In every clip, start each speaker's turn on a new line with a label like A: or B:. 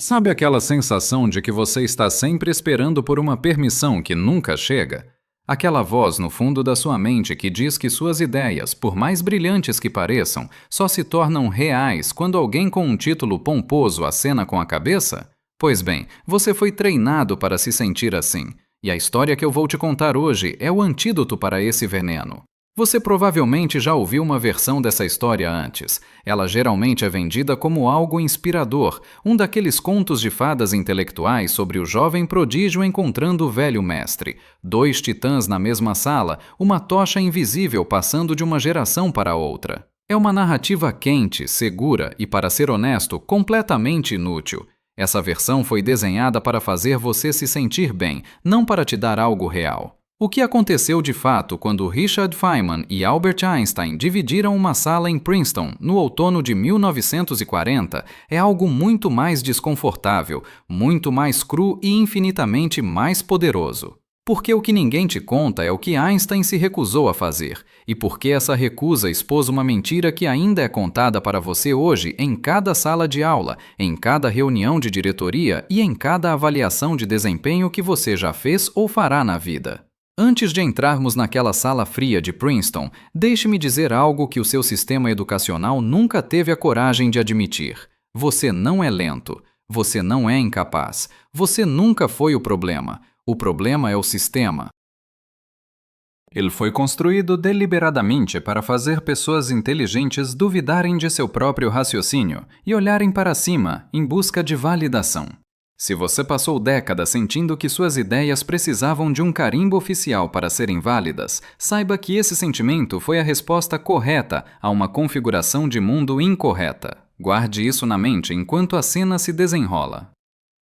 A: Sabe aquela sensação de que você está sempre esperando por uma permissão que nunca chega? Aquela voz no fundo da sua mente que diz que suas ideias, por mais brilhantes que pareçam, só se tornam reais quando alguém com um título pomposo acena com a cabeça? Pois bem, você foi treinado para se sentir assim. E a história que eu vou te contar hoje é o antídoto para esse veneno. Você provavelmente já ouviu uma versão dessa história antes. Ela geralmente é vendida como algo inspirador, um daqueles contos de fadas intelectuais sobre o jovem prodígio encontrando o velho mestre. Dois titãs na mesma sala, uma tocha invisível passando de uma geração para outra. É uma narrativa quente, segura e, para ser honesto, completamente inútil. Essa versão foi desenhada para fazer você se sentir bem, não para te dar algo real. O que aconteceu de fato quando Richard Feynman e Albert Einstein dividiram uma sala em Princeton no outono de 1940 é algo muito mais desconfortável, muito mais cru e infinitamente mais poderoso. Porque o que ninguém te conta é o que Einstein se recusou a fazer, e porque essa recusa expôs uma mentira que ainda é contada para você hoje em cada sala de aula, em cada reunião de diretoria e em cada avaliação de desempenho que você já fez ou fará na vida. Antes de entrarmos naquela sala fria de Princeton, deixe-me dizer algo que o seu sistema educacional nunca teve a coragem de admitir. Você não é lento. Você não é incapaz. Você nunca foi o problema. O problema é o sistema. Ele foi construído deliberadamente para fazer pessoas inteligentes duvidarem de seu próprio raciocínio e olharem para cima em busca de validação. Se você passou décadas sentindo que suas ideias precisavam de um carimbo oficial para serem válidas, saiba que esse sentimento foi a resposta correta a uma configuração de mundo incorreta. Guarde isso na mente enquanto a cena se desenrola.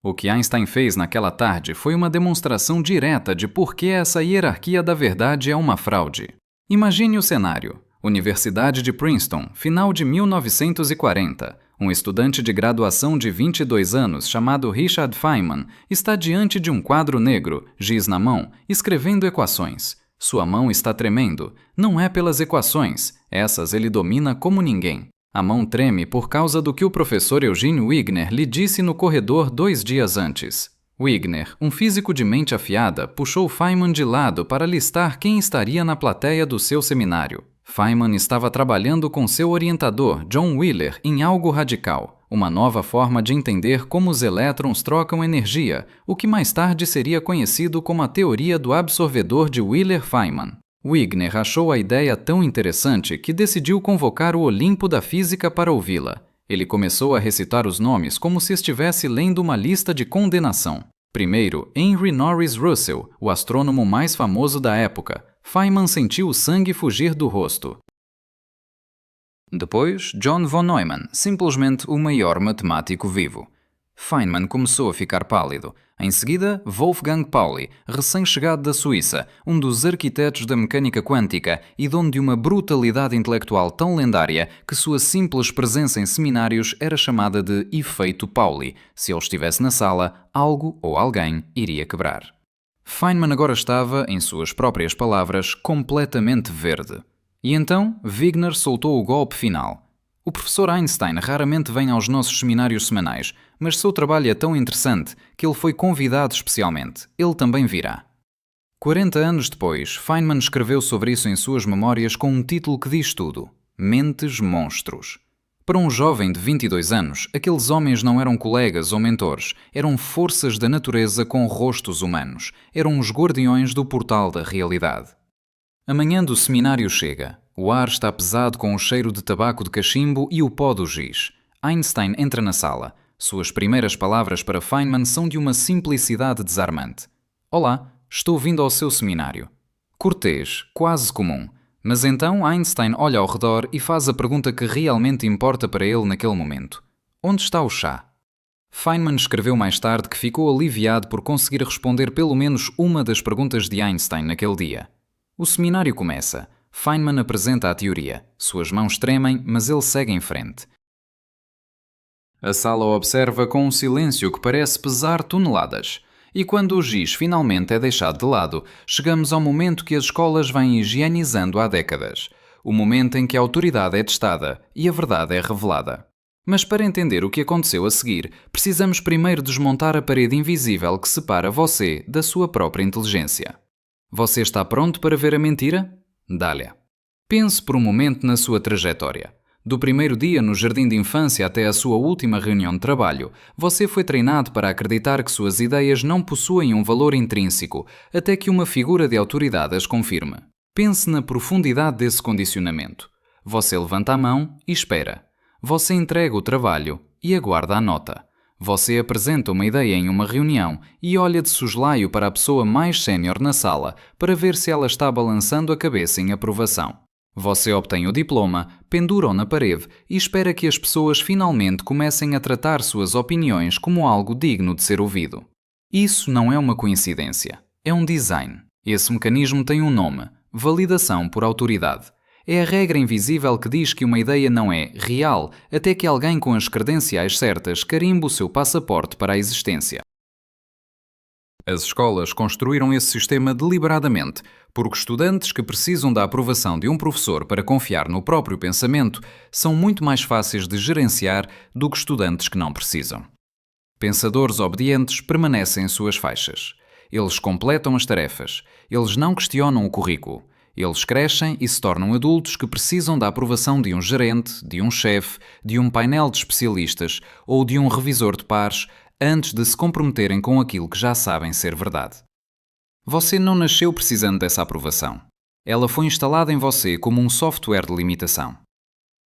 A: O que Einstein fez naquela tarde foi uma demonstração direta de por que essa hierarquia da verdade é uma fraude. Imagine o cenário. Universidade de Princeton, final de 1940. Um estudante de graduação de 22 anos chamado Richard Feynman está diante de um quadro negro, giz na mão, escrevendo equações. Sua mão está tremendo. Não é pelas equações, essas ele domina como ninguém. A mão treme por causa do que o professor Eugene Wigner lhe disse no corredor 2 dias antes. Wigner, um físico de mente afiada, puxou Feynman de lado para listar quem estaria na plateia do seu seminário. Feynman estava trabalhando com seu orientador, John Wheeler, em algo radical, uma nova forma de entender como os elétrons trocam energia, o que mais tarde seria conhecido como a teoria do absorvedor de Wheeler-Feynman. Wigner achou a ideia tão interessante que decidiu convocar o Olimpo da física para ouvi-la. Ele começou a recitar os nomes como se estivesse lendo uma lista de condenação. Primeiro, Henry Norris Russell, o astrônomo mais famoso da época. Feynman sentiu o sangue fugir do rosto. Depois, John von Neumann, simplesmente o maior matemático vivo. Feynman começou a ficar pálido. Em seguida, Wolfgang Pauli, recém-chegado da Suíça, um dos arquitetos da mecânica quântica e dono de uma brutalidade intelectual tão lendária que sua simples presença em seminários era chamada de efeito Pauli. Se ele estivesse na sala, algo ou alguém iria quebrar. Feynman agora estava, em suas próprias palavras, completamente verde. E então, Wigner soltou o golpe final. O professor Einstein raramente vem aos nossos seminários semanais, mas seu trabalho é tão interessante que ele foi convidado especialmente. Ele também virá. 40 anos depois, Feynman escreveu sobre isso em suas memórias com um título que diz tudo: Mentes Monstros. Para um jovem de 22 anos, aqueles homens não eram colegas ou mentores, eram forças da natureza com rostos humanos, eram os guardiões do portal da realidade. A manhã do seminário chega. O ar está pesado com o cheiro de tabaco de cachimbo e o pó do giz. Einstein entra na sala. Suas primeiras palavras para Feynman são de uma simplicidade desarmante. Olá, estou vindo ao seu seminário. Cortês, quase comum. Mas então Einstein olha ao redor e faz a pergunta que realmente importa para ele naquele momento. Onde está o chá? Feynman escreveu mais tarde que ficou aliviado por conseguir responder pelo menos uma das perguntas de Einstein naquele dia. O seminário começa. Feynman apresenta a teoria. Suas mãos tremem, mas ele segue em frente. A sala observa com um silêncio que parece pesar toneladas. E quando o giz finalmente é deixado de lado, chegamos ao momento que as escolas vêm higienizando há décadas. O momento em que a autoridade é testada e a verdade é revelada. Mas para entender o que aconteceu a seguir, precisamos primeiro desmontar a parede invisível que separa você da sua própria inteligência. Você está pronto para ver a mentira? Dá-lhe. Pense por um momento na sua trajetória. Do primeiro dia no jardim de infância até a sua última reunião de trabalho, você foi treinado para acreditar que suas ideias não possuem um valor intrínseco, até que uma figura de autoridade as confirme. Pense na profundidade desse condicionamento. Você levanta a mão e espera. Você entrega o trabalho e aguarda a nota. Você apresenta uma ideia em uma reunião e olha de soslaio para a pessoa mais sénior na sala para ver se ela está balançando a cabeça em aprovação. Você obtém o diploma, pendura-o na parede e espera que as pessoas finalmente comecem a tratar suas opiniões como algo digno de ser ouvido. Isso não é uma coincidência. É um design. Esse mecanismo tem um nome: validação por autoridade. É a regra invisível que diz que uma ideia não é real até que alguém com as credenciais certas carimbe o seu passaporte para a existência. As escolas construíram esse sistema deliberadamente, porque estudantes que precisam da aprovação de um professor para confiar no próprio pensamento são muito mais fáceis de gerenciar do que estudantes que não precisam. Pensadores obedientes permanecem em suas faixas. Eles completam as tarefas. Eles não questionam o currículo. Eles crescem e se tornam adultos que precisam da aprovação de um gerente, de um chefe, de um painel de especialistas ou de um revisor de pares antes de se comprometerem com aquilo que já sabem ser verdade. Você não nasceu precisando dessa aprovação. Ela foi instalada em você como um software de limitação.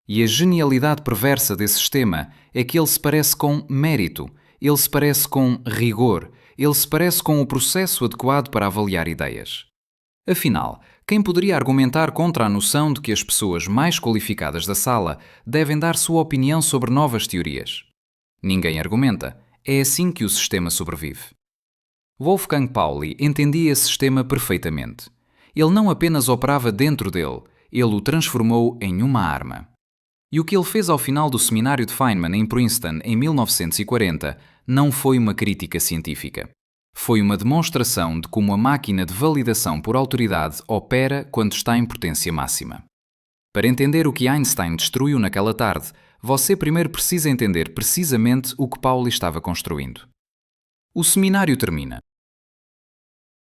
A: E a genialidade perversa desse sistema é que ele se parece com mérito, ele se parece com rigor, ele se parece com o processo adequado para avaliar ideias. Afinal, quem poderia argumentar contra a noção de que as pessoas mais qualificadas da sala devem dar sua opinião sobre novas teorias? Ninguém argumenta. É assim que o sistema sobrevive. Wolfgang Pauli entendia esse sistema perfeitamente. Ele não apenas operava dentro dele, ele o transformou em uma arma. E o que ele fez ao final do seminário de Feynman em Princeton em 1940 não foi uma crítica científica. Foi uma demonstração de como a máquina de validação por autoridade opera quando está em potência máxima. Para entender o que Einstein destruiu naquela tarde, você primeiro precisa entender precisamente o que Pauli estava construindo. O seminário termina.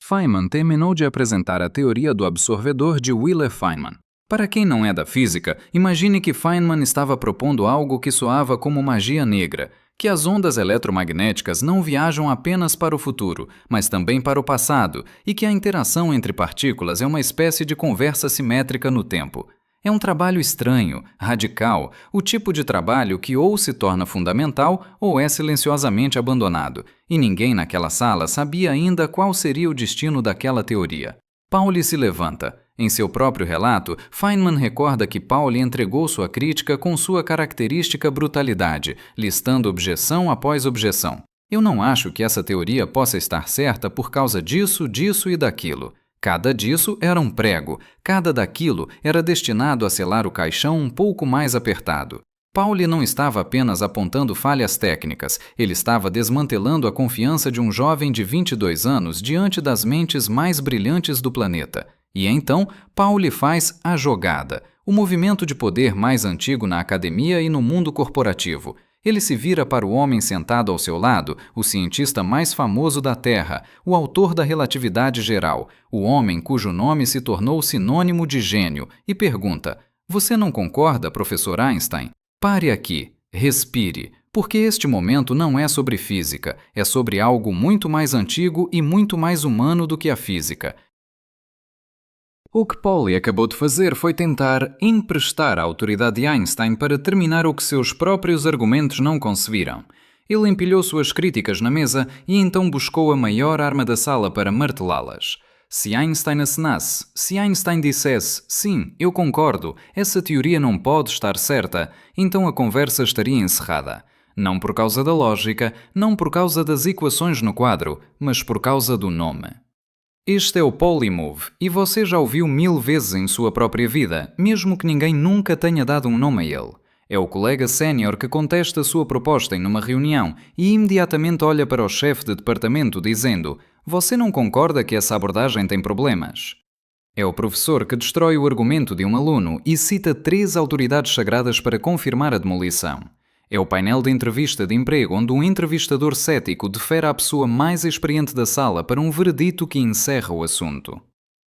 A: Feynman terminou de apresentar a teoria do absorvedor de Wheeler Feynman. Para quem não é da física, imagine que Feynman estava propondo algo que soava como magia negra, que as ondas eletromagnéticas não viajam apenas para o futuro, mas também para o passado, e que a interação entre partículas é uma espécie de conversa simétrica no tempo. É um trabalho estranho, radical, o tipo de trabalho que ou se torna fundamental ou é silenciosamente abandonado, e ninguém naquela sala sabia ainda qual seria o destino daquela teoria. Pauli se levanta. Em seu próprio relato, Feynman recorda que Pauli entregou sua crítica com sua característica brutalidade, listando objeção após objeção. Eu não acho que essa teoria possa estar certa por causa disso, disso e daquilo. Cada disso era um prego, cada daquilo era destinado a selar o caixão um pouco mais apertado. Pauli não estava apenas apontando falhas técnicas, ele estava desmantelando a confiança de um jovem de 22 anos diante das mentes mais brilhantes do planeta. E então, Pauli faz a jogada, o movimento de poder mais antigo na academia e no mundo corporativo. Ele se vira para o homem sentado ao seu lado, o cientista mais famoso da Terra, o autor da relatividade geral, o homem cujo nome se tornou sinônimo de gênio, e pergunta: "Você não concorda, professor Einstein? Pare aqui, respire, porque este momento não é sobre física, é sobre algo muito mais antigo e muito mais humano do que a física." O que Pauli acabou de fazer foi tentar emprestar a autoridade de Einstein para terminar o que seus próprios argumentos não conseguiram. Ele empilhou suas críticas na mesa e então buscou a maior arma da sala para martelá-las. Se Einstein acenasse, se Einstein dissesse, sim, eu concordo, essa teoria não pode estar certa, então a conversa estaria encerrada. Não por causa da lógica, não por causa das equações no quadro, mas por causa do nome. Este é o Polymove, e você já ouviu 1000 vezes em sua própria vida, mesmo que ninguém nunca tenha dado um nome a ele. É o colega sénior que contesta sua proposta em uma reunião e imediatamente olha para o chefe de departamento dizendo: "Você não concorda que essa abordagem tem problemas?" É o professor que destrói o argumento de um aluno e cita 3 autoridades sagradas para confirmar a demolição. É o painel de entrevista de emprego onde um entrevistador cético defere à pessoa mais experiente da sala para um veredito que encerra o assunto.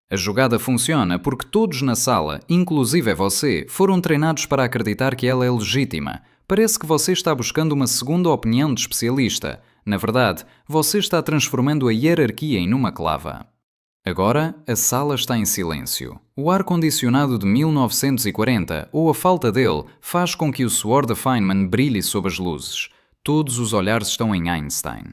A: A jogada funciona porque todos na sala, inclusive você, foram treinados para acreditar que ela é legítima. Parece que você está buscando uma segunda opinião de especialista. Na verdade, você está transformando a hierarquia em uma clava. Agora, a sala está em silêncio. O ar-condicionado de 1940, ou a falta dele, faz com que o suor de Feynman brilhe sob as luzes. Todos os olhares estão em Einstein.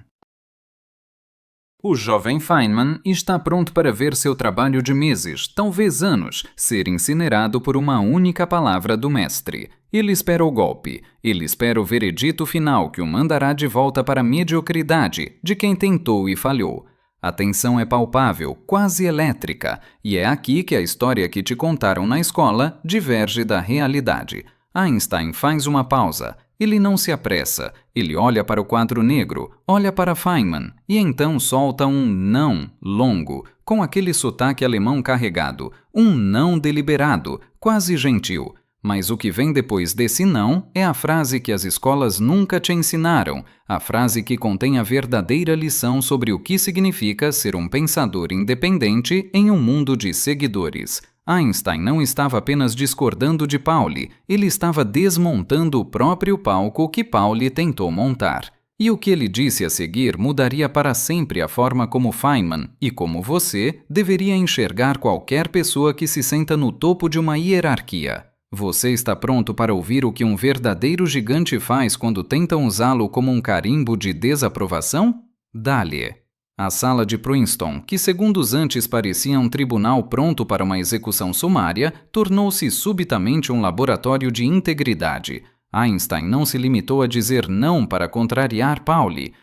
A: O jovem Feynman está pronto para ver seu trabalho de meses, talvez anos, ser incinerado por uma única palavra do mestre. Ele espera o golpe. Ele espera o veredito final que o mandará de volta para a mediocridade de quem tentou e falhou. A tensão é palpável, quase elétrica, e é aqui que a história que te contaram na escola diverge da realidade. Einstein faz uma pausa. Ele não se apressa. Ele olha para o quadro negro, olha para Feynman, e então solta um não longo, com aquele sotaque alemão carregado, um não deliberado, quase gentil. Mas o que vem depois desse não é a frase que as escolas nunca te ensinaram, a frase que contém a verdadeira lição sobre o que significa ser um pensador independente em um mundo de seguidores. Einstein não estava apenas discordando de Pauli, ele estava desmontando o próprio palco que Pauli tentou montar. E o que ele disse a seguir mudaria para sempre a forma como Feynman, e como você, deveria enxergar qualquer pessoa que se senta no topo de uma hierarquia. Você está pronto para ouvir o que um verdadeiro gigante faz quando tentam usá-lo como um carimbo de desaprovação? Dá-lhe. A sala de Princeton, que segundos antes parecia um tribunal pronto para uma execução sumária, tornou-se subitamente um laboratório de integridade. Einstein não se limitou a dizer não para contrariar Pauli.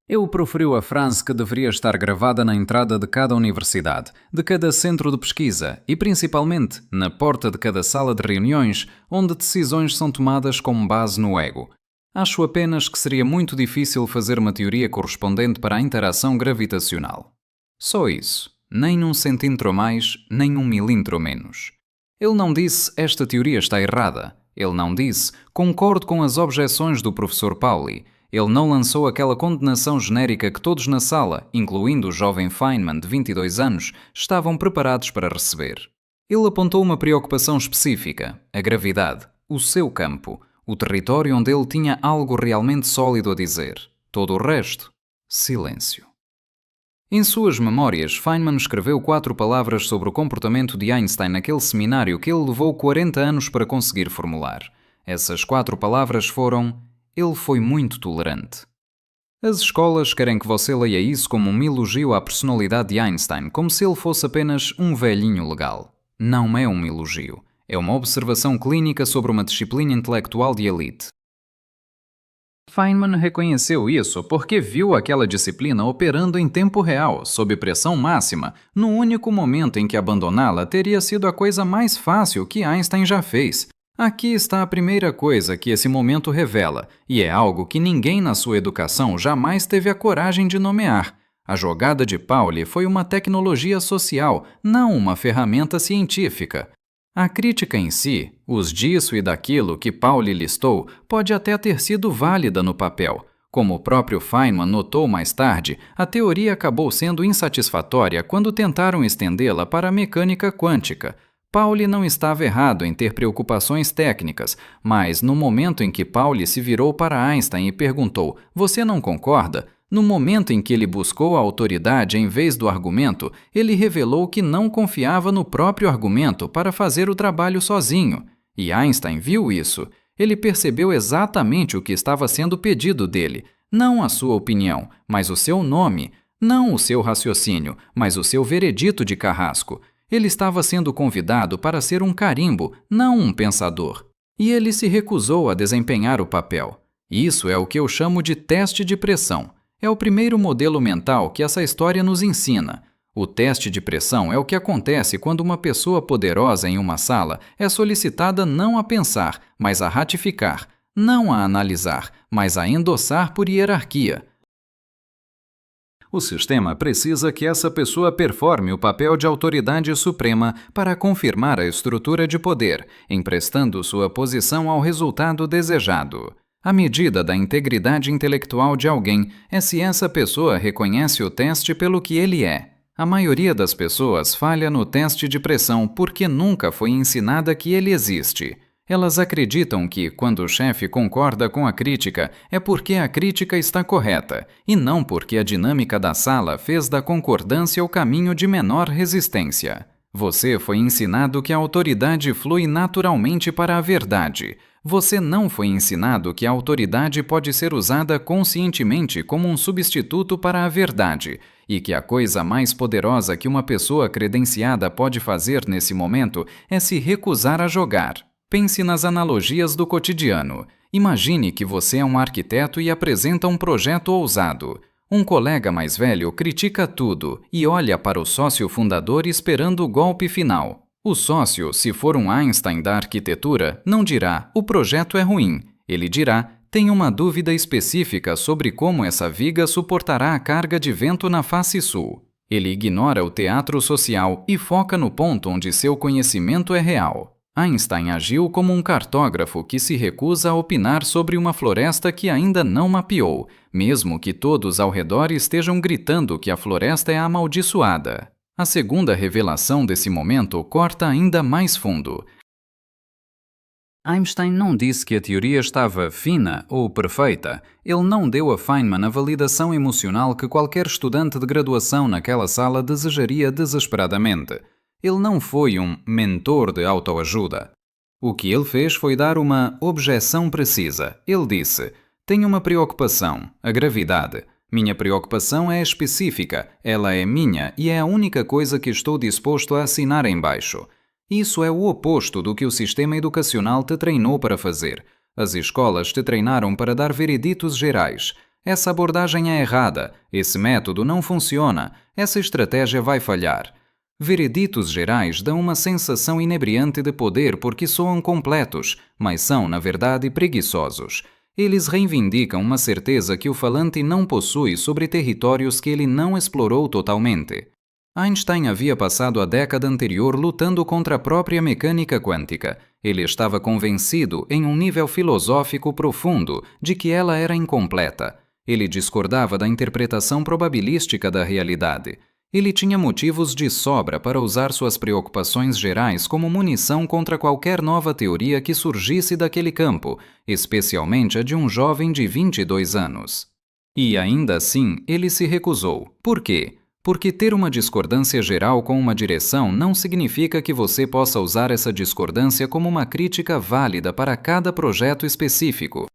A: Ele proferiu a frase que deveria estar gravada na entrada de cada universidade, de cada centro de pesquisa e, principalmente, na porta de cada sala de reuniões, onde decisões são tomadas com base no ego. Acho apenas que seria muito difícil fazer uma teoria correspondente para a interação gravitacional. Só isso. Nem um centímetro a mais, nem um milímetro a menos. Ele não disse, esta teoria está errada. Ele não disse, concordo com as objeções do professor Pauli. Ele não lançou aquela condenação genérica que todos na sala, incluindo o jovem Feynman de 22 anos, estavam preparados para receber. Ele apontou uma preocupação específica, a gravidade, o seu campo, o território onde ele tinha algo realmente sólido a dizer. Todo o resto, silêncio. Em suas memórias, Feynman escreveu 4 palavras sobre o comportamento de Einstein naquele seminário que ele levou 40 anos para conseguir formular. Essas 4 palavras foram: ele foi muito tolerante. As escolas querem que você leia isso como um elogio à personalidade de Einstein, como se ele fosse apenas um velhinho legal. Não é um elogio. É uma observação clínica sobre uma disciplina intelectual de elite. Feynman reconheceu isso porque viu aquela disciplina operando em tempo real, sob pressão máxima, no único momento em que abandoná-la teria sido a coisa mais fácil que Einstein já fez. Aqui está a primeira coisa que esse momento revela, e é algo que ninguém na sua educação jamais teve a coragem de nomear. A jogada de Pauli foi uma tecnologia social, não uma ferramenta científica. A crítica em si, os disso e daquilo que Pauli listou, pode até ter sido válida no papel. Como o próprio Feynman notou mais tarde, a teoria acabou sendo insatisfatória quando tentaram estendê-la para a mecânica quântica. Pauli não estava errado em ter preocupações técnicas, mas no momento em que Pauli se virou para Einstein e perguntou: "Você não concorda?", no momento em que ele buscou a autoridade em vez do argumento, ele revelou que não confiava no próprio argumento para fazer o trabalho sozinho. E Einstein viu isso. Ele percebeu exatamente o que estava sendo pedido dele. Não a sua opinião, mas o seu nome. Não o seu raciocínio, mas o seu veredito de carrasco. Ele estava sendo convidado para ser um carimbo, não um pensador. E ele se recusou a desempenhar o papel. Isso é o que eu chamo de teste de pressão. É o primeiro modelo mental que essa história nos ensina. O teste de pressão é o que acontece quando uma pessoa poderosa em uma sala é solicitada não a pensar, mas a ratificar, não a analisar, mas a endossar por hierarquia. O sistema precisa que essa pessoa performe o papel de autoridade suprema para confirmar a estrutura de poder, emprestando sua posição ao resultado desejado. A medida da integridade intelectual de alguém é se essa pessoa reconhece o teste pelo que ele é. A maioria das pessoas falha no teste de pressão porque nunca foi ensinada que ele existe. Elas acreditam que, quando o chefe concorda com a crítica, é porque a crítica está correta, e não porque a dinâmica da sala fez da concordância o caminho de menor resistência. Você foi ensinado que a autoridade flui naturalmente para a verdade. Você não foi ensinado que a autoridade pode ser usada conscientemente como um substituto para a verdade, e que a coisa mais poderosa que uma pessoa credenciada pode fazer nesse momento é se recusar a jogar. Pense nas analogias do cotidiano. Imagine que você é um arquiteto e apresenta um projeto ousado. Um colega mais velho critica tudo e olha para o sócio fundador esperando o golpe final. O sócio, se for um Einstein da arquitetura, não dirá "o projeto é ruim". Ele dirá "tem uma dúvida específica sobre como essa viga suportará a carga de vento na face sul". Ele ignora o teatro social e foca no ponto onde seu conhecimento é real. Einstein agiu como um cartógrafo que se recusa a opinar sobre uma floresta que ainda não mapeou, mesmo que todos ao redor estejam gritando que a floresta é amaldiçoada. A segunda revelação desse momento corta ainda mais fundo. Einstein não disse que a teoria estava fina ou perfeita. Ele não deu a Feynman a validação emocional que qualquer estudante de graduação naquela sala desejaria desesperadamente. Ele não foi um mentor de autoajuda. O que ele fez foi dar uma objeção precisa. Ele disse: "Tenho uma preocupação, a gravidade. Minha preocupação é específica, ela é minha e é a única coisa que estou disposto a assinar em baixo. Isso é o oposto do que o sistema educacional te treinou para fazer. As escolas te treinaram para dar vereditos gerais. Essa abordagem é errada, esse método não funciona, essa estratégia vai falhar. Vereditos gerais dão uma sensação inebriante de poder porque soam completos, mas são, na verdade, preguiçosos. Eles reivindicam uma certeza que o falante não possui sobre territórios que ele não explorou totalmente. Einstein havia passado a década anterior lutando contra a própria mecânica quântica. Ele estava convencido, em um nível filosófico profundo, de que ela era incompleta. Ele discordava da interpretação probabilística da realidade. Ele tinha motivos de sobra para usar suas preocupações gerais como munição contra qualquer nova teoria que surgisse daquele campo, especialmente a de um jovem de 22 anos. E ainda assim, ele se recusou. Por quê? Porque ter uma discordância geral com uma direção não significa que você possa usar essa discordância como uma crítica válida para cada projeto específico.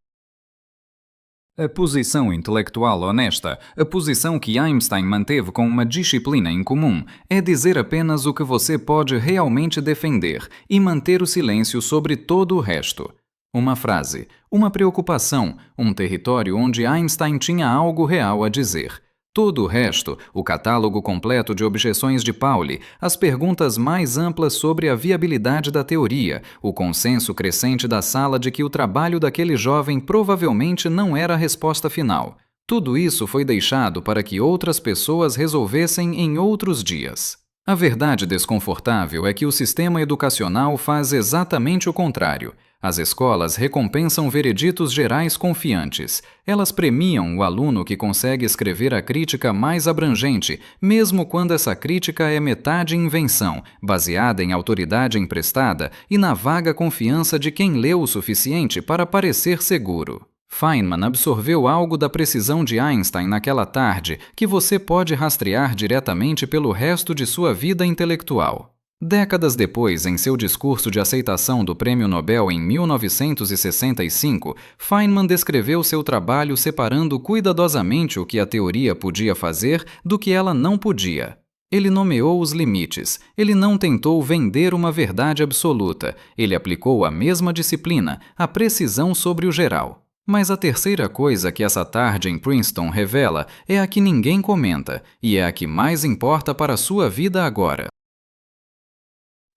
A: A posição intelectual honesta, a posição que Einstein manteve com uma disciplina em comum, é dizer apenas o que você pode realmente defender e manter o silêncio sobre todo o resto. Uma frase, uma preocupação, um território onde Einstein tinha algo real a dizer. Todo o resto, o catálogo completo de objeções de Pauli, as perguntas mais amplas sobre a viabilidade da teoria, o consenso crescente da sala de que o trabalho daquele jovem provavelmente não era a resposta final. Tudo isso foi deixado para que outras pessoas resolvessem em outros dias. A verdade desconfortável é que o sistema educacional faz exatamente o contrário. As escolas recompensam vereditos gerais confiantes. Elas premiam o aluno que consegue escrever a crítica mais abrangente, mesmo quando essa crítica é metade invenção, baseada em autoridade emprestada e na vaga confiança de quem leu o suficiente para parecer seguro. Feynman absorveu algo da precisão de Einstein naquela tarde que você pode rastrear diretamente pelo resto de sua vida intelectual. Décadas depois, em seu discurso de aceitação do Prêmio Nobel em 1965, Feynman descreveu seu trabalho separando cuidadosamente o que a teoria podia fazer do que ela não podia. Ele nomeou os limites, ele não tentou vender uma verdade absoluta, ele aplicou a mesma disciplina, a precisão sobre o geral. Mas a terceira coisa que essa tarde em Princeton revela é a que ninguém comenta, e é a que mais importa para a sua vida agora.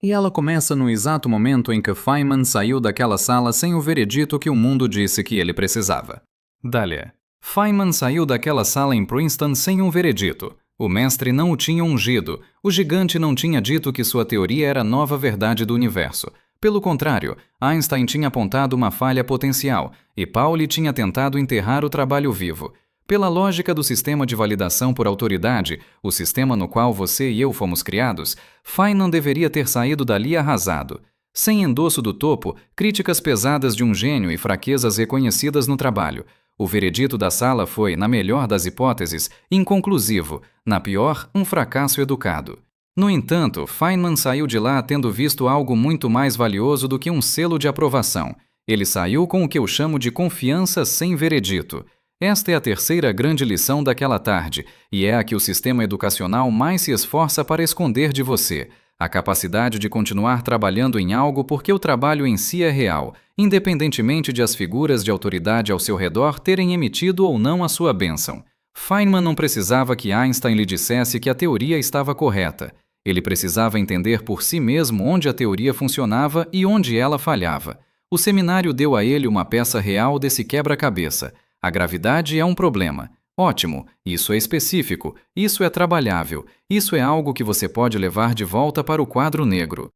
A: E ela começa no exato momento em que Feynman saiu daquela sala sem o veredito que o mundo disse que ele precisava. Dália. Feynman saiu daquela sala em Princeton sem um veredito. O mestre não o tinha ungido. O gigante não tinha dito que sua teoria era a nova verdade do universo. Pelo contrário, Einstein tinha apontado uma falha potencial e Pauli tinha tentado enterrar o trabalho vivo. Pela lógica do sistema de validação por autoridade, o sistema no qual você e eu fomos criados, Feynman deveria ter saído dali arrasado. Sem endosso do topo, críticas pesadas de um gênio e fraquezas reconhecidas no trabalho. O veredito da sala foi, na melhor das hipóteses, inconclusivo, na pior, um fracasso educado. No entanto, Feynman saiu de lá tendo visto algo muito mais valioso do que um selo de aprovação. Ele saiu com o que eu chamo de confiança sem veredito. Esta é a terceira grande lição daquela tarde, e é a que o sistema educacional mais se esforça para esconder de você. A capacidade de continuar trabalhando em algo porque o trabalho em si é real, independentemente de as figuras de autoridade ao seu redor terem emitido ou não a sua bênção. Feynman não precisava que Einstein lhe dissesse que a teoria estava correta. Ele precisava entender por si mesmo onde a teoria funcionava e onde ela falhava. O seminário deu a ele uma peça real desse quebra-cabeça. A gravidade é um problema. Ótimo, isso é específico, isso é trabalhável, isso é algo que você pode levar de volta para o quadro negro.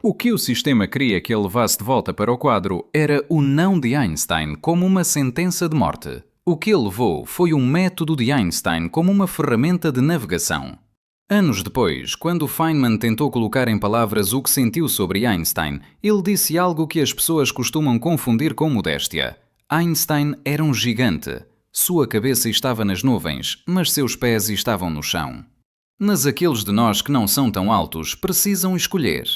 A: O que o sistema queria que ele levasse de volta para o quadro era o não de Einstein como uma sentença de morte. O que ele levou foi o método de Einstein como uma ferramenta de navegação. Anos depois, quando Feynman tentou colocar em palavras o que sentiu sobre Einstein, ele disse algo que as pessoas costumam confundir com modéstia. Einstein era um gigante. Sua cabeça estava nas nuvens, mas seus pés estavam no chão. Mas aqueles de nós que não são tão altos precisam escolher.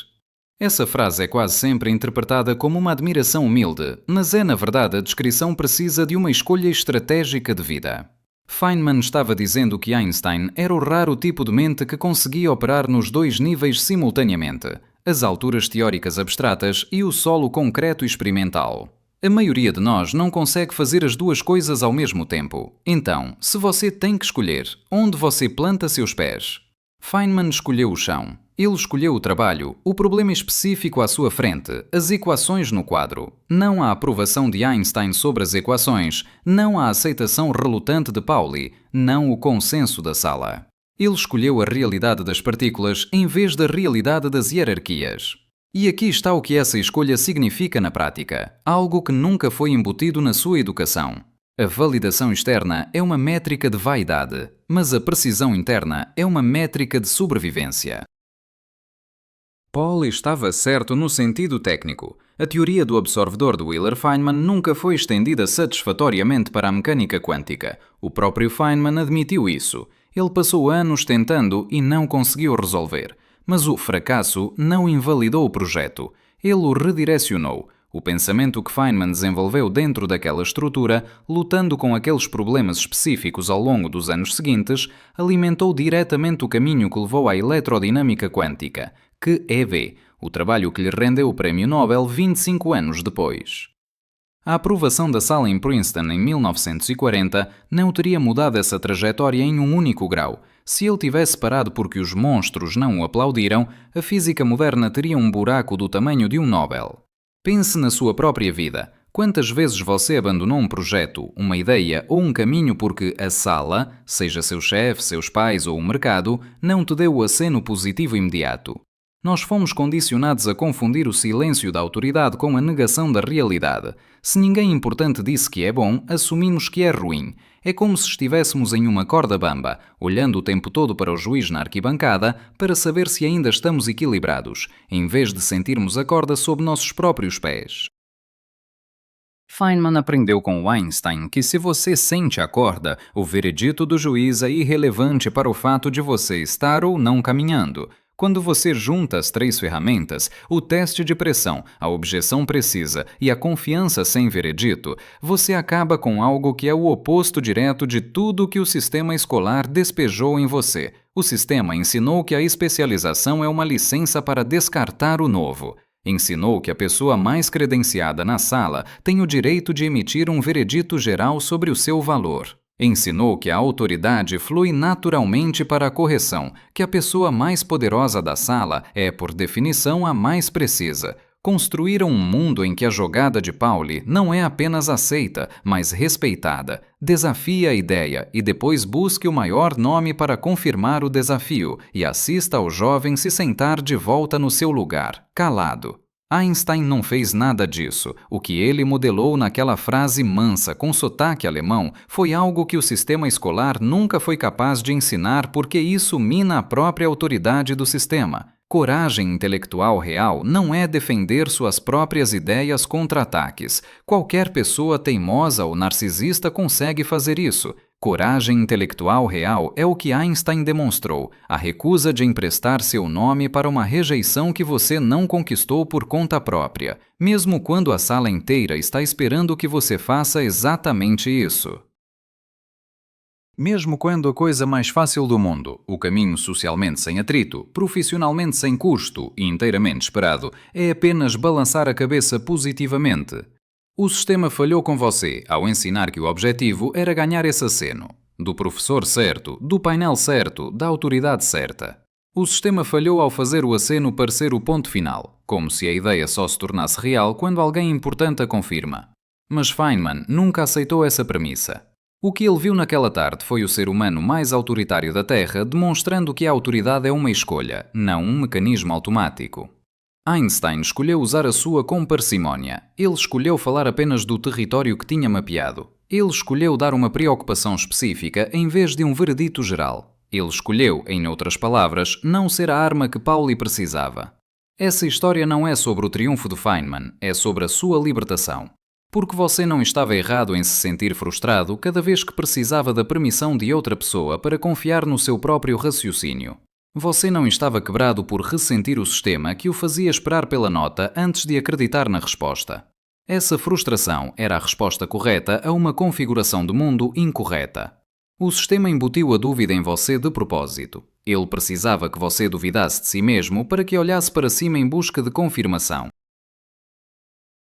A: Essa frase é quase sempre interpretada como uma admiração humilde, mas é na verdade a descrição precisa de uma escolha estratégica de vida. Feynman estava dizendo que Einstein era o raro tipo de mente que conseguia operar nos dois níveis simultaneamente, as alturas teóricas abstratas e o solo concreto experimental. A maioria de nós não consegue fazer as duas coisas ao mesmo tempo. Então, se você tem que escolher, onde você planta seus pés? Feynman escolheu o chão. Ele escolheu o trabalho, o problema específico à sua frente, as equações no quadro. Não a aprovação de Einstein sobre as equações, não a aceitação relutante de Pauli, não o consenso da sala. Ele escolheu a realidade das partículas em vez da realidade das hierarquias. E aqui está o que essa escolha significa na prática, algo que nunca foi embutido na sua educação. A validação externa é uma métrica de vaidade, mas a precisão interna é uma métrica de sobrevivência. Pauli estava certo no sentido técnico. A teoria do absorvedor de Wheeler-Feynman nunca foi estendida satisfatoriamente para a mecânica quântica. O próprio Feynman admitiu isso. Ele passou anos tentando e não conseguiu resolver. Mas o fracasso não invalidou o projeto. Ele o redirecionou. O pensamento que Feynman desenvolveu dentro daquela estrutura, lutando com aqueles problemas específicos ao longo dos anos seguintes, alimentou diretamente o caminho que levou à eletrodinâmica quântica, QED, o trabalho que lhe rendeu o Prémio Nobel 25 anos depois. A aprovação da sala em Princeton em 1940 não teria mudado essa trajetória em um único grau. Se ele tivesse parado porque os monstros não o aplaudiram, a física moderna teria um buraco do tamanho de um Nobel. Pense na sua própria vida. Quantas vezes você abandonou um projeto, uma ideia ou um caminho porque a sala, seja seu chefe, seus pais ou o mercado, não te deu o aceno positivo imediato? Nós fomos condicionados a confundir o silêncio da autoridade com a negação da realidade. Se ninguém importante disse que é bom, assumimos que é ruim. É como se estivéssemos em uma corda bamba, olhando o tempo todo para o juiz na arquibancada para saber se ainda estamos equilibrados, em vez de sentirmos a corda sob nossos próprios pés. Feynman aprendeu com Einstein que se você sente a corda, o veredito do juiz é irrelevante para o fato de você estar ou não caminhando. Quando você junta as três ferramentas, o teste de pressão, a objeção precisa e a confiança sem veredito, você acaba com algo que é o oposto direto de tudo que o sistema escolar despejou em você. O sistema ensinou que a especialização é uma licença para descartar o novo. Ensinou que a pessoa mais credenciada na sala tem o direito de emitir um veredito geral sobre o seu valor. Ensinou que a autoridade flui naturalmente para a correção, que a pessoa mais poderosa da sala é, por definição, a mais precisa. Construíram um mundo em que a jogada de Pauli não é apenas aceita, mas respeitada. Desafie a ideia e depois busque o maior nome para confirmar o desafio e assista ao jovem se sentar de volta no seu lugar, calado. Einstein não fez nada disso. O que ele modelou naquela frase mansa com sotaque alemão foi algo que o sistema escolar nunca foi capaz de ensinar porque isso mina a própria autoridade do sistema. Coragem intelectual real não é defender suas próprias ideias contra ataques. Qualquer pessoa teimosa ou narcisista consegue fazer isso. Coragem intelectual real é o que Einstein demonstrou, a recusa de emprestar seu nome para uma rejeição que você não conquistou por conta própria, mesmo quando a sala inteira está esperando que você faça exatamente isso. Mesmo quando a coisa mais fácil do mundo, o caminho socialmente sem atrito, profissionalmente sem custo e inteiramente esperado, é apenas balançar a cabeça positivamente. O sistema falhou com você ao ensinar que o objetivo era ganhar esse aceno. Do professor certo, do painel certo, da autoridade certa. O sistema falhou ao fazer o aceno parecer o ponto final, como se a ideia só se tornasse real quando alguém importante a confirma. Mas Feynman nunca aceitou essa premissa. O que ele viu naquela tarde foi o ser humano mais autoritário da Terra demonstrando que a autoridade é uma escolha, não um mecanismo automático. Einstein escolheu usar a sua com parcimónia. Ele escolheu falar apenas do território que tinha mapeado. Ele escolheu dar uma preocupação específica em vez de um veredito geral. Ele escolheu, em outras palavras, não ser a arma que Pauli precisava. Essa história não é sobre o triunfo de Feynman, é sobre a sua libertação. Porque você não estava errado em se sentir frustrado cada vez que precisava da permissão de outra pessoa para confiar no seu próprio raciocínio. Você não estava quebrado por ressentir o sistema que o fazia esperar pela nota antes de acreditar na resposta. Essa frustração era a resposta correta a uma configuração de mundo incorreta. O sistema embutiu a dúvida em você de propósito. Ele precisava que você duvidasse de si mesmo para que olhasse para cima em busca de confirmação.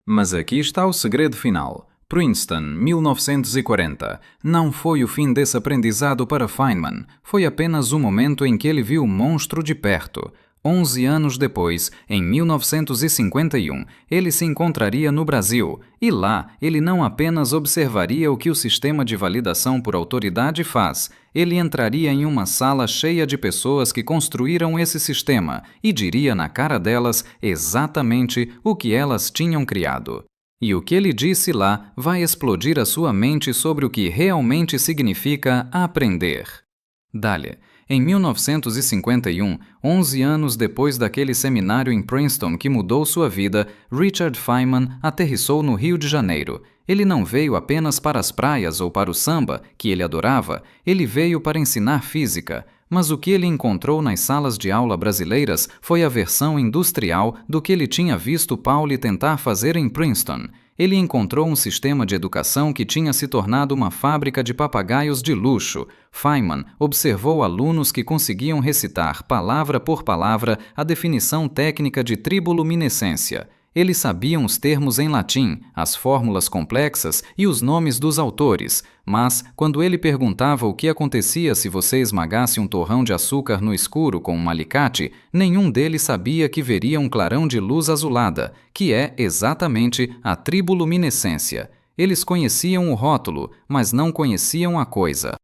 A: Mas aqui está o segredo final. Princeton, 1940. Não foi o fim desse aprendizado para Feynman. Foi apenas um momento em que ele viu o monstro de perto. 11 anos depois, em 1951, ele se encontraria no Brasil. E lá, ele não apenas observaria o que o sistema de validação por autoridade faz. Ele entraria em uma sala cheia de pessoas que construíram esse sistema e diria na cara delas exatamente o que elas tinham criado. E o que ele disse lá vai explodir a sua mente sobre o que realmente significa aprender. Dália. Em 1951, 11 anos depois daquele seminário em Princeton que mudou sua vida, Richard Feynman aterrissou no Rio de Janeiro. Ele não veio apenas para as praias ou para o samba, que ele adorava, ele veio para ensinar física. Mas o que ele encontrou nas salas de aula brasileiras foi a versão industrial do que ele tinha visto Pauli tentar fazer em Princeton. Ele encontrou um sistema de educação que tinha se tornado uma fábrica de papagaios de luxo. Feynman observou alunos que conseguiam recitar, palavra por palavra, a definição técnica de triboluminescência. Eles sabiam os termos em latim, as fórmulas complexas e os nomes dos autores, mas, quando ele perguntava o que acontecia se você esmagasse um torrão de açúcar no escuro com um alicate, nenhum deles sabia que veria um clarão de luz azulada, que é exatamente a triboluminescência. Eles conheciam o rótulo, mas não conheciam a coisa.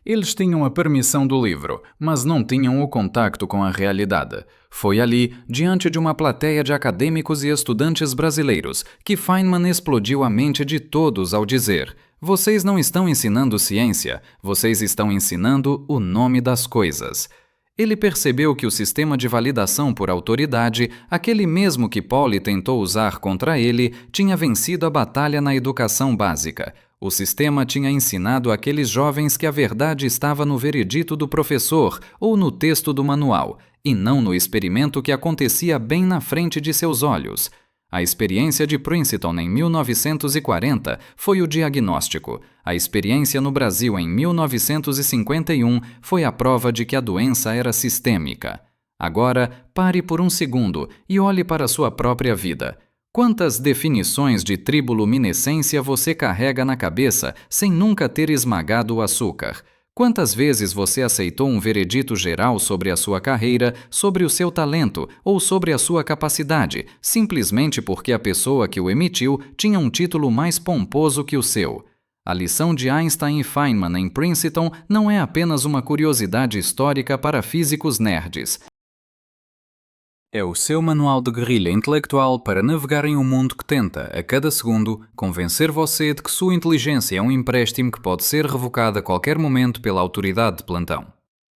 A: Eles tinham a permissão do livro, mas não tinham o contacto com a realidade. Foi ali, diante de uma plateia de acadêmicos e estudantes brasileiros, que Feynman explodiu a mente de todos ao dizer: "Vocês não estão ensinando ciência, vocês estão ensinando o nome das coisas." Ele percebeu que o sistema de validação por autoridade, aquele mesmo que Pauli tentou usar contra ele, tinha vencido a batalha na educação básica. O sistema tinha ensinado àqueles jovens que a verdade estava no veredito do professor ou no texto do manual, e não no experimento que acontecia bem na frente de seus olhos. A experiência de Princeton em 1940 foi o diagnóstico. A experiência no Brasil em 1951 foi a prova de que a doença era sistêmica. Agora, pare por um segundo e olhe para a sua própria vida. Quantas definições de triboluminescência você carrega na cabeça sem nunca ter esmagado o açúcar? Quantas vezes você aceitou um veredito geral sobre a sua carreira, sobre o seu talento ou sobre a sua capacidade, simplesmente porque a pessoa que o emitiu tinha um título mais pomposo que o seu? A lição de Einstein e Feynman em Princeton não é apenas uma curiosidade histórica para físicos nerds. É o seu manual de guerrilha intelectual para navegar em um mundo que tenta, a cada segundo, convencer você de que sua inteligência é um empréstimo que pode ser revocado a qualquer momento pela autoridade de plantão.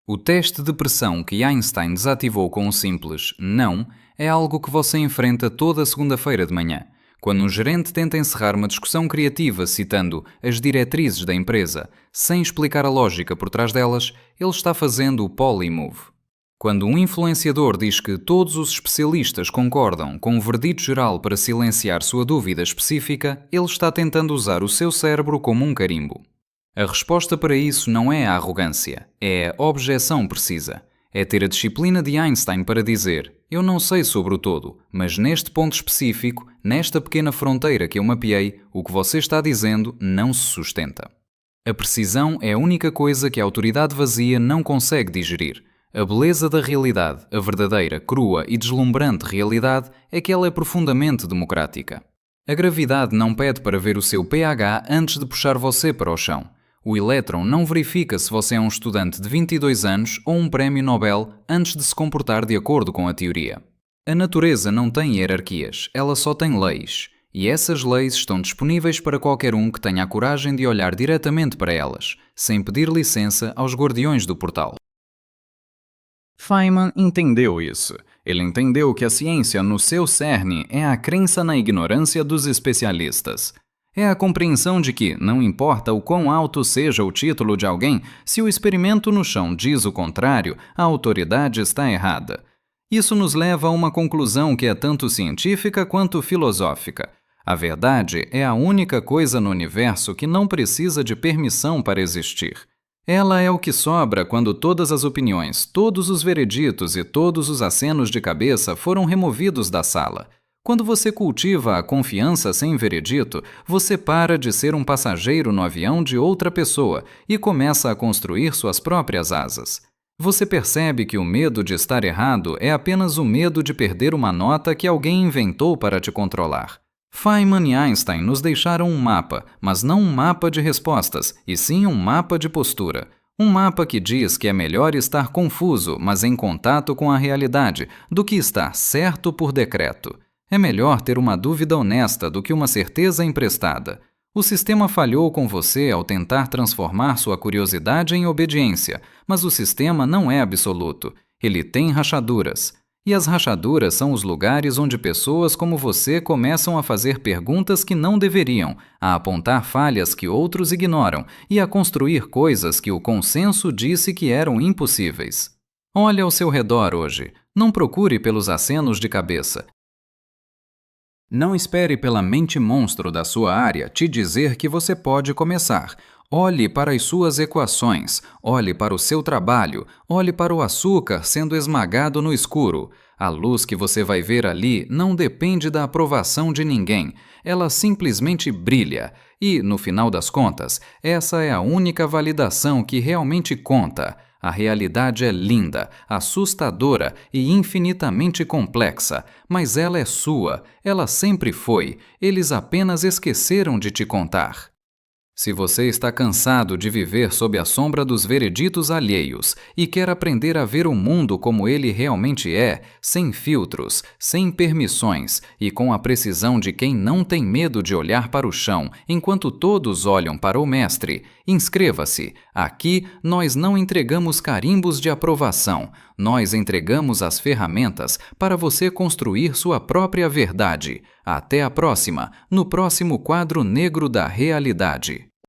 A: O teste de pressão que Einstein desativou com um simples não é algo que você enfrenta toda segunda-feira de manhã, quando um gerente tenta encerrar uma discussão criativa citando as diretrizes da empresa, sem explicar a lógica por trás delas. Ele está fazendo o polymove. Quando um influenciador diz que todos os especialistas concordam com o verdito geral para silenciar sua dúvida específica, ele está tentando usar o seu cérebro como um carimbo. A resposta para isso não é a arrogância, é a objeção precisa. É ter a disciplina de Einstein para dizer: eu não sei sobre o todo, mas neste ponto específico, nesta pequena fronteira que eu mapeei, o que você está dizendo não se sustenta. A precisão é a única coisa que a autoridade vazia não consegue digerir. A beleza da realidade, a verdadeira, crua e deslumbrante realidade, é que ela é profundamente democrática. A gravidade não pede para ver o seu pH antes de puxar você para o chão. O elétron não verifica se você é um estudante de 22 anos ou um prémio Nobel antes de se comportar de acordo com a teoria. A natureza não tem hierarquias, ela só tem leis. E essas leis estão disponíveis para qualquer um que tenha a coragem de olhar diretamente para elas, sem pedir licença aos guardiões do portal. Feynman entendeu isso. Ele entendeu que a ciência, no seu cerne, é a crença na ignorância dos especialistas. É a compreensão de que, não importa o quão alto seja o título de alguém, se o experimento no chão diz o contrário, a autoridade está errada. Isso nos leva a uma conclusão que é tanto científica quanto filosófica. A verdade é a única coisa no universo que não precisa de permissão para existir. Ela é o que sobra quando todas as opiniões, todos os vereditos e todos os acenos de cabeça foram removidos da sala. Quando você cultiva a confiança sem veredito, você para de ser um passageiro no avião de outra pessoa e começa a construir suas próprias asas. Você percebe que o medo de estar errado é apenas o medo de perder uma nota que alguém inventou para te controlar. Feynman e Einstein nos deixaram um mapa, mas não um mapa de respostas, e sim um mapa de postura. Um mapa que diz que é melhor estar confuso, mas em contato com a realidade, do que estar certo por decreto. É melhor ter uma dúvida honesta do que uma certeza emprestada. O sistema falhou com você ao tentar transformar sua curiosidade em obediência, mas o sistema não é absoluto. Ele tem rachaduras. E as rachaduras são os lugares onde pessoas como você começam a fazer perguntas que não deveriam, a apontar falhas que outros ignoram e a construir coisas que o consenso disse que eram impossíveis. Olhe ao seu redor hoje. Não procure pelos acenos de cabeça. Não espere pela mente monstro da sua área te dizer que você pode começar. Olhe para as suas equações, olhe para o seu trabalho, olhe para o açúcar sendo esmagado no escuro. A luz que você vai ver ali não depende da aprovação de ninguém, ela simplesmente brilha. E, no final das contas, essa é a única validação que realmente conta. A realidade é linda, assustadora e infinitamente complexa, mas ela é sua, ela sempre foi, eles apenas esqueceram de te contar. Se você está cansado de viver sob a sombra dos vereditos alheios e quer aprender a ver o mundo como ele realmente é, sem filtros, sem permissões e com a precisão de quem não tem medo de olhar para o chão enquanto todos olham para o mestre, inscreva-se. Aqui nós não entregamos carimbos de aprovação, nós entregamos as ferramentas para você construir sua própria verdade. Até a próxima, no próximo quadro negro da realidade.